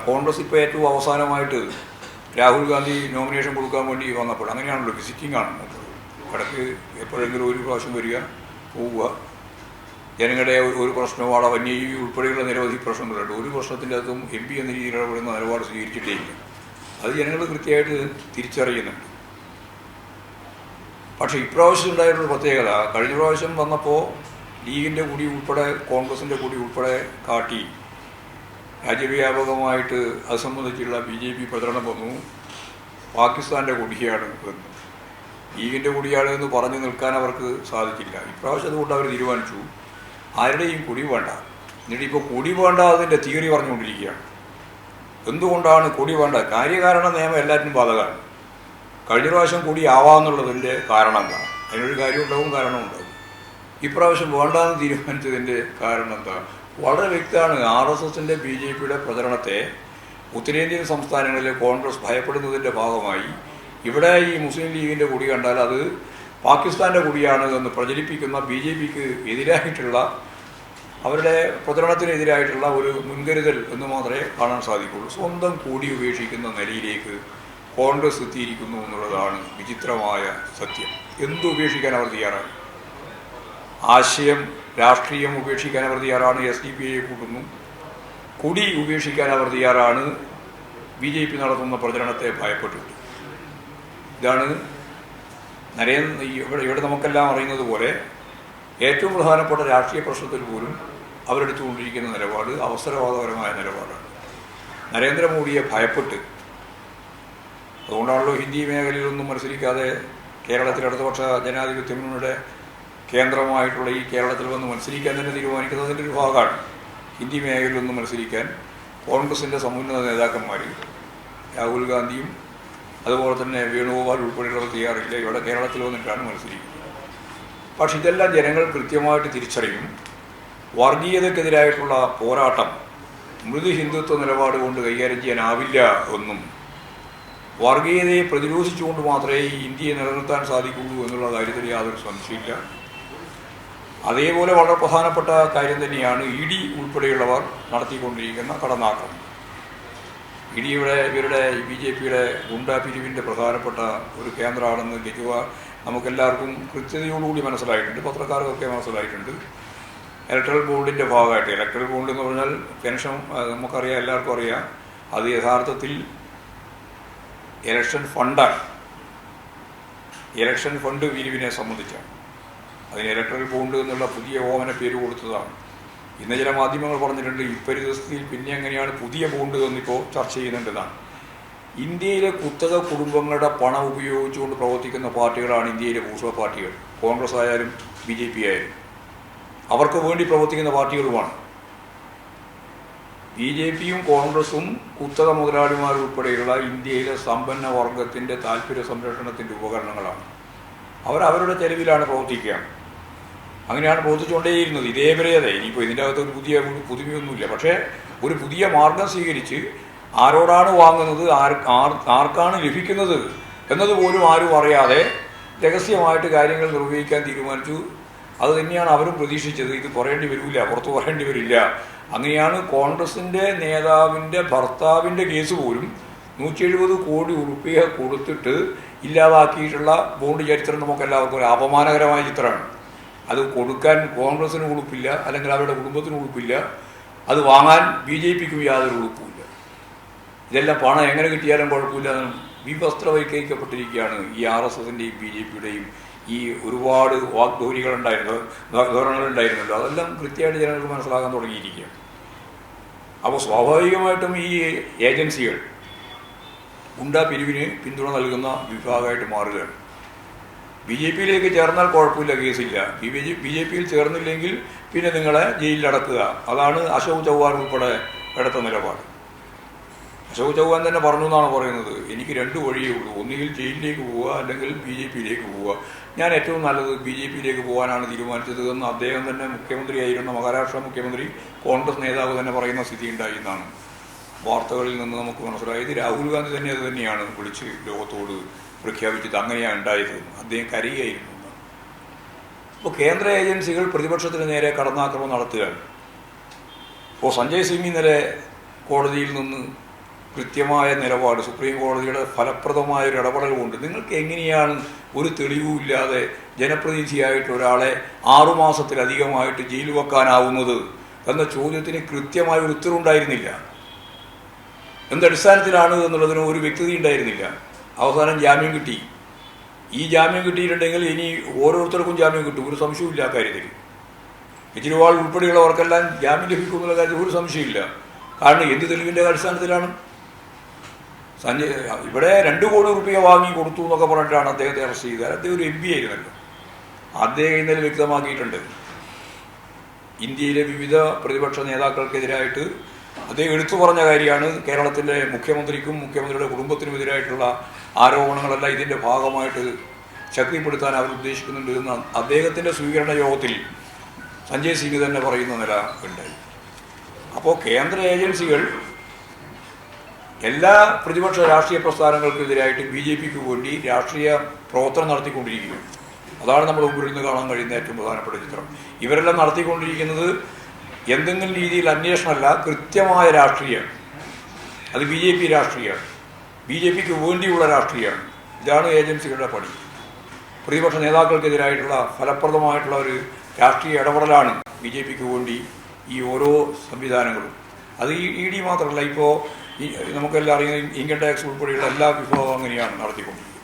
കോൺഗ്രസ് ഇപ്പോൾ ഏറ്റവും അവസാനമായിട്ട് രാഹുൽ ഗാന്ധി നോമിനേഷൻ കൊടുക്കാൻ വേണ്ടി വന്നപ്പോൾ അങ്ങനെയാണല്ലോ, വിസിറ്റിംഗ് ആണ്. ഇടയ്ക്ക് എപ്പോഴെങ്കിലും ഒരു പ്രാവശ്യം വരിക, പോവുക. ജനങ്ങളുടെ ഒരു പ്രശ്നവും അവിടെ വന്യജീവി ഉൾപ്പെടെയുള്ള നിരവധി പ്രശ്നങ്ങളുണ്ട്. ഒരു പ്രശ്നത്തിൻ്റെ അകത്തും MP എന്ന രീതിയിൽ ഇടപെടുന്ന നിലപാട് സ്വീകരിച്ചിട്ടേ ഇല്ല. അത് ജനങ്ങൾ കൃത്യമായിട്ട് തിരിച്ചറിയുന്നുണ്ട്. പക്ഷേ ഇപ്രാവശ്യം ഉണ്ടായിരുന്നൊരു പ്രത്യേകത, കഴിഞ്ഞ പ്രാവശ്യം വന്നപ്പോൾ ലീഗിൻ്റെ കൂടി ഉൾപ്പെടെ കോൺഗ്രസിൻ്റെ കൂടി ഉൾപ്പെടെ കാട്ടി രാജ്യവ്യാപകമായിട്ട് അത് സംബന്ധിച്ചുള്ള BJP പ്രചരണം വന്നു. പാകിസ്ഥാൻ്റെ കൊടിയാണ് എന്ന്, ലീഗിൻ്റെ കൊടിയാണ് എന്ന് പറഞ്ഞു നിൽക്കാൻ അവർക്ക് സാധിച്ചില്ല. ഇപ്രാവശ്യം അതുകൊണ്ട് അവർ തീരുമാനിച്ചു ആരുടെയും കൊടി വേണ്ട. എന്നിട്ട് ഇപ്പോൾ കൊടി വേണ്ട അതിൻ്റെ തിയറി പറഞ്ഞുകൊണ്ടിരിക്കുകയാണ്. എന്തുകൊണ്ടാണ് കൊടി വേണ്ട? കാര്യകാരണ നിയമം എല്ലാറ്റിനും ബാധകമാണ്. കഴിഞ്ഞ പ്രാവശ്യം കൊടി ആവാമെന്നുള്ളതിൻ്റെ കാരണം എന്താ? അതിനൊരു കാര്യമുണ്ടാവും, കാരണമുണ്ടാവും. ഇപ്രാവശ്യം വേണ്ടാന്ന് തീരുമാനിച്ചതിൻ്റെ കാരണം എന്താ? വളരെ വ്യക്തമാണ്. RSSൻ്റെ BJPയുടെ പ്രചരണത്തെ ഉത്തരേന്ത്യൻ സംസ്ഥാനങ്ങളിലെ കോൺഗ്രസ് ഭയപ്പെടുന്നതിൻ്റെ ഭാഗമായി ഇവിടെ ഈ മുസ്ലിം ലീഗിൻ്റെ കൊടി കണ്ടാൽ അത് പാകിസ്ഥാൻ്റെ കൊടിയാണ് എന്ന് പ്രചരിപ്പിക്കുന്ന BJPക്ക് എതിരായിട്ടുള്ള, അവരുടെ പ്രചരണത്തിനെതിരായിട്ടുള്ള ഒരു മുൻകരുതൽ എന്ന് മാത്രമേ കാണാൻ സാധിക്കുള്ളൂ. സ്വന്തം കൊടി ഉപേക്ഷിക്കുന്ന നിലയിലേക്ക് കോൺഗ്രസ് എത്തിയിരിക്കുന്നു എന്നുള്ളതാണ് വിചിത്രമായ സത്യം. എന്ത് ഉപേക്ഷിക്കാൻ അവർ തയ്യാറാണ്? ആശയം, രാഷ്ട്രീയം ഉപേക്ഷിക്കാൻ അവർ തയ്യാറാണ്. SDPIയെ കൂട്ടുന്നു. കൊടി ഉപേക്ഷിക്കാൻ അവർ തയ്യാറാണ്. BJP നടത്തുന്ന പ്രചരണത്തെ ഭയപ്പെട്ടിട്ട്. ഇതാണ് ഇവിടെ നമുക്കെല്ലാം അറിയുന്നത് പോലെ ഏറ്റവും പ്രധാനപ്പെട്ട രാഷ്ട്രീയ പ്രശ്നത്തിൽ പോലും അവരെടുത്തുകൊണ്ടിരിക്കുന്ന നിലപാട് അവസരവാദപരമായ നിലപാടാണ്. നരേന്ദ്രമോദിയെ ഭയപ്പെട്ട്, അതുകൊണ്ടാണല്ലോ ഹിന്ദി മേഖലയിലൊന്നും മത്സരിക്കാതെ കേരളത്തിൽ ഇടതുപക്ഷ ജനാധിപത്യ മുന്നണിയുടെ കേന്ദ്രമായിട്ടുള്ള ഈ കേരളത്തിൽ വന്ന് മത്സരിക്കാൻ തന്നെ തീരുമാനിക്കുന്നതിൻ്റെ ഒരു ഭാഗമാണ്. ഹിന്ദി മേഖലയിലൊന്നും മത്സരിക്കാൻ കോൺഗ്രസിൻ്റെ സമുന്നത നേതാക്കന്മാർ രാഹുൽ ഗാന്ധിയും അതുപോലെ തന്നെ വേണുഗോപാൽ ഉൾപ്പെടെയുള്ളവർ തയ്യാറില്ല. ഇവിടെ കേരളത്തിൽ വന്നിട്ടാണ് മത്സരിക്കുന്നത്. പക്ഷെ ഇതെല്ലാം ജനങ്ങൾ കൃത്യമായിട്ട് തിരിച്ചറിയും. വർഗീയതക്കെതിരായിട്ടുള്ള പോരാട്ടം മൃദു ഹിന്ദുത്വ നിലപാട് കൊണ്ട് കൈകാര്യം ചെയ്യാനാവില്ല എന്നും, വർഗീയതയെ പ്രതിരോധിച്ചുകൊണ്ട് മാത്രമേ ഈ ഇന്ത്യയെ നിലനിർത്താൻ സാധിക്കുള്ളൂ എന്നുള്ള കാര്യത്തിൽ യാതൊരു സംശയമില്ല. അതേപോലെ വളരെ പ്രധാനപ്പെട്ട കാര്യം തന്നെയാണ് ED ഉൾപ്പെടെയുള്ളവർ നടത്തിക്കൊണ്ടിരിക്കുന്ന കടന്നാക്രമണം. ED ഇവരുടെ BJPയുടെ ഗുണ്ടാ പിരിവിൻ്റെ പ്രധാനപ്പെട്ട ഒരു കേന്ദ്രമാണെന്ന് നമുക്കെല്ലാവർക്കും കൃത്യതയോടുകൂടി മനസ്സിലായിട്ടുണ്ട്. പത്രക്കാർക്കൊക്കെ മനസ്സിലായിട്ടുണ്ട്. ഇലക്ട്രൽ ബോണ്ടിൻ്റെ ഭാഗമായിട്ട്, ഇലക്ട്രൽ ബോണ്ട് എന്ന് പറഞ്ഞാൽ പെൻഷൻ നമുക്കറിയാം, എല്ലാവർക്കും അറിയാം. അത് യഥാർത്ഥത്തിൽ ഇലക്ഷൻ ഫണ്ടാണ്. ഇലക്ഷൻ ഫണ്ട് പിരിവിനെ സംബന്ധിച്ചാണ്. അതിന് ഇലക്ട്രൽ ബോണ്ട് എന്നുള്ള പുതിയ ഓമന പേര് കൊടുത്തതാണ്. ഇന്ന് ചില മാധ്യമങ്ങൾ പറഞ്ഞിട്ടുണ്ട് ഇപ്പരിസ്ഥിതിയിൽ പിന്നെ എങ്ങനെയാണ് പുതിയ ബോണ്ട് എന്നിപ്പോൾ ചർച്ച ചെയ്യുന്നുണ്ടെന്നാണ്. ഇന്ത്യയിലെ കുത്തക കുടുംബങ്ങളുടെ പണം ഉപയോഗിച്ചുകൊണ്ട് പ്രവർത്തിക്കുന്ന പാർട്ടികളാണ് ഇന്ത്യയിലെ ബൂർഷ്വാ പാർട്ടികൾ. കോൺഗ്രസ് ആയാലും BJP ആയാലും അവർക്ക് വേണ്ടി പ്രവർത്തിക്കുന്ന പാർട്ടികളുമാണ്. BJPയും കോൺഗ്രസും കുത്തക മുതലാളിമാരുൾപ്പെടെയുള്ള ഇന്ത്യയിലെ സമ്പന്ന വർഗത്തിൻ്റെ താല്പര്യ സംരക്ഷണത്തിൻ്റെ ഉപകരണങ്ങളാണ്. അവരവരുടെ ചെലവിലാണ് പ്രവർത്തിക്കുക. അങ്ങനെയാണ് പ്രവർത്തിച്ചുകൊണ്ടേയിരുന്നത് ഇതേവരെ. അതെ, ഇനിയിപ്പോൾ ഇതിൻ്റെ അകത്ത് ഒരു പുതുമയൊന്നുമില്ല. പക്ഷേ ഒരു പുതിയ മാർഗം സ്വീകരിച്ച് ആരോടാണ് വാങ്ങുന്നത്, ആർക്കാണ് ലഭിക്കുന്നത് എന്നതുപോലും ആരും അറിയാതെ രഹസ്യമായിട്ട് കാര്യങ്ങൾ നിർവഹിക്കാൻ തീരുമാനിച്ചു. അത് തന്നെയാണ് അവരും പ്രതീക്ഷിച്ചത്. ഇത് പറയേണ്ടി വരില്ല, പുറത്തു പറയേണ്ടി വരില്ല. അങ്ങനെയാണ് കോൺഗ്രസിൻ്റെ നേതാവിൻ്റെ ഭർത്താവിൻ്റെ കേസ് പോലും 170 കോടി ഉറുപ്പിക കൊടുത്തിട്ട് ഇല്ലാതാക്കിയിട്ടുള്ള ബോണ്ട് ചരിത്രം നമുക്കെല്ലാവർക്കും ഒരു അപമാനകരമായ ചിത്രമാണ്. അത് കൊടുക്കാൻ കോൺഗ്രസിന് ഉളുപ്പില്ല, അല്ലെങ്കിൽ അവരുടെ കുടുംബത്തിന് ഉളുപ്പില്ല. അത് വാങ്ങാൻ BJPക്കും യാതൊരു ഉളുപ്പുമില്ല. ഇതെല്ലാം പണം എങ്ങനെ കിട്ടിയാലും കുഴപ്പമില്ല. വിവസ്ത്രവൽക്കരിക്കപ്പെട്ടിരിക്കുകയാണ് ഈ RSSൻ്റെയും BJPയുടെയും ഈ ഒരുപാട് ധോരണങ്ങളുണ്ടായിരുന്നല്ലോ. അതെല്ലാം കൃത്യമായിട്ട് ജനങ്ങൾക്ക് മനസ്സിലാക്കാൻ തുടങ്ങിയിരിക്കുകയാണ്. അപ്പോൾ സ്വാഭാവികമായിട്ടും ഈ ഏജൻസികൾ ഗുണ്ടാ പിരിവിന് പിന്തുണ നൽകുന്ന വിഭാഗമായിട്ട് മാറുകയാണ്. BJPയിലേക്ക് ചേർന്നാൽ കുഴപ്പമില്ല, കേസില്ല. BJPയിൽ ചേർന്നില്ലെങ്കിൽ പിന്നെ നിങ്ങളെ ജയിലിലടക്കുക. അതാണ് അശോക് ചൗഹാൻ ഉൾപ്പെടെ എടുത്ത നിലപാട്. അശോക് ചൗഹാൻ തന്നെ പറഞ്ഞു എന്നാണ് പറയുന്നത്, എനിക്ക് 2 വഴിയേ ഉള്ളൂ, ഒന്നുകിൽ ജയിലിലേക്ക് പോവുക അല്ലെങ്കിൽ BJPയിലേക്ക് പോവുക. ഞാൻ ഏറ്റവും നല്ലത് BJPയിലേക്ക് പോകാനാണ് തീരുമാനിച്ചത് എന്ന് അദ്ദേഹം തന്നെ, മുഖ്യമന്ത്രിയായിരുന്ന മഹാരാഷ്ട്ര മുഖ്യമന്ത്രി, കോൺഗ്രസ് നേതാവ് തന്നെ പറയുന്ന സ്ഥിതി ഉണ്ടായി എന്നാണ് വാർത്തകളിൽ നിന്ന് നമുക്ക് മനസ്സിലായത്. രാഹുൽ ഗാന്ധി തന്നെ അത് തന്നെയാണ് വിളിച്ച് ലോകത്തോട് പ്രഖ്യാപിച്ചത്. അങ്ങനെയാണ് ഉണ്ടായത്. അദ്ദേഹം കരയുകയായിരുന്നു. അപ്പോൾ കേന്ദ്ര ഏജൻസികൾ പ്രതിപക്ഷത്തിന് നേരെ കടന്നാക്രമണം നടത്തുകയാണ്. ഇപ്പോൾ സഞ്ജയ് സിംഗ് ഇന്നലെ കോടതിയിൽ നിന്ന് കൃത്യമായ നിലപാട്, സുപ്രീം കോടതിയുടെ ഫലപ്രദമായ ഒരു ഇടപെടൽ കൊണ്ട് നിങ്ങൾക്ക് എങ്ങനെയാണ് ഒരു തെളിവുമില്ലാതെ ജനപ്രതിനിധിയായിട്ട് ഒരാളെ 6 മാസത്തിലധികമായിട്ട് ജയിലിൽ വെക്കാനാവുന്നത് എന്ന ചോദ്യത്തിന് കൃത്യമായ ഒരു ഉത്തരവുണ്ടായിരുന്നില്ല. എന്തടിസ്ഥാനത്തിലാണ് എന്നുള്ളതിന് ഒരു വ്യക്തത ഉണ്ടായിരുന്നില്ല. അവസാനം ജാമ്യം കിട്ടി. ഈ ജാമ്യം കിട്ടിയിട്ടുണ്ടെങ്കിൽ ഇനി ഓരോരുത്തർക്കും ജാമ്യം കിട്ടും, ഒരു സംശയമില്ല ആ കാര്യത്തിൽ. കെജ്രിവാൾ ഉൾപ്പെടെയുള്ളവർക്കെല്ലാം ജാമ്യം ലഭിക്കും എന്നുള്ള കാര്യത്തിൽ ഒരു സംശയമില്ല. കാരണം എന്ത് തെളിവിൻ്റെ അടിസ്ഥാനത്തിലാണ്? ഇവിടെ 2 കോടി രൂപ വാങ്ങി കൊടുത്തു എന്നൊക്കെ പറഞ്ഞിട്ടാണ് അദ്ദേഹത്തെ അറസ്റ്റ് ചെയ്തത്. അദ്ദേഹം ഒരു MP ആയിരുന്നല്ലോ. അദ്ദേഹം ഇന്നലെ വ്യക്തമാക്കിയിട്ടുണ്ട്, ഇന്ത്യയിലെ വിവിധ പ്രതിപക്ഷ നേതാക്കൾക്കെതിരായിട്ട് അദ്ദേഹം എടുത്തു പറഞ്ഞ കാര്യമാണ് കേരളത്തിലെ മുഖ്യമന്ത്രിക്കും മുഖ്യമന്ത്രിയുടെ കുടുംബത്തിനുമെതിരായിട്ടുള്ള ആരോപണങ്ങളെല്ലാം ഇതിൻ്റെ ഭാഗമായിട്ട് ശക്തിപ്പെടുത്താൻ അവർ ഉദ്ദേശിക്കുന്നുണ്ട് എന്ന് അദ്ദേഹത്തിൻ്റെ സ്വീകരണ യോഗത്തിൽ സഞ്ജയ് സിംഗ് തന്നെ പറയുന്ന നില ഉണ്ടായി. അപ്പോൾ കേന്ദ്ര ഏജൻസികൾ എല്ലാ പ്രതിപക്ഷ രാഷ്ട്രീയ പ്രസ്ഥാനങ്ങൾക്കെതിരായിട്ട് BJPക്ക് വേണ്ടി രാഷ്ട്രീയ പ്രവർത്തനം നടത്തിക്കൊണ്ടിരിക്കുകയാണ്. അതാണ് നമ്മൾ മുമ്പിൽ നിന്ന് കാണാൻ കഴിയുന്ന ഏറ്റവും പ്രധാനപ്പെട്ട ചിത്രം. ഇവരെല്ലാം നടത്തിക്കൊണ്ടിരിക്കുന്നത് എന്തെങ്കിലും രീതിയിൽ അന്വേഷണമല്ല, കൃത്യമായ രാഷ്ട്രീയമാണ്. അത് BJP രാഷ്ട്രീയമാണ്, BJPക്ക് വേണ്ടിയുള്ള രാഷ്ട്രീയമാണ്. ഇതാണ് ഏജൻസികളുടെ പണി. പ്രതിപക്ഷ നേതാക്കൾക്കെതിരായിട്ടുള്ള ഫലപ്രദമായിട്ടുള്ള ഒരു രാഷ്ട്രീയ ഇടപെടലാണ് BJPക്ക് വേണ്ടി ഈ ഓരോ സംവിധാനങ്ങളും. അത് ED മാത്രമല്ല, ഇപ്പോൾ നമുക്കെല്ലാം അറിയുന്ന ഇൻകം ടാക്സ് ഉൾപ്പെടെയുള്ള എല്ലാ വിഭാഗവും അങ്ങനെയാണ് നടത്തിക്കൊണ്ടിരിക്കുന്നത്.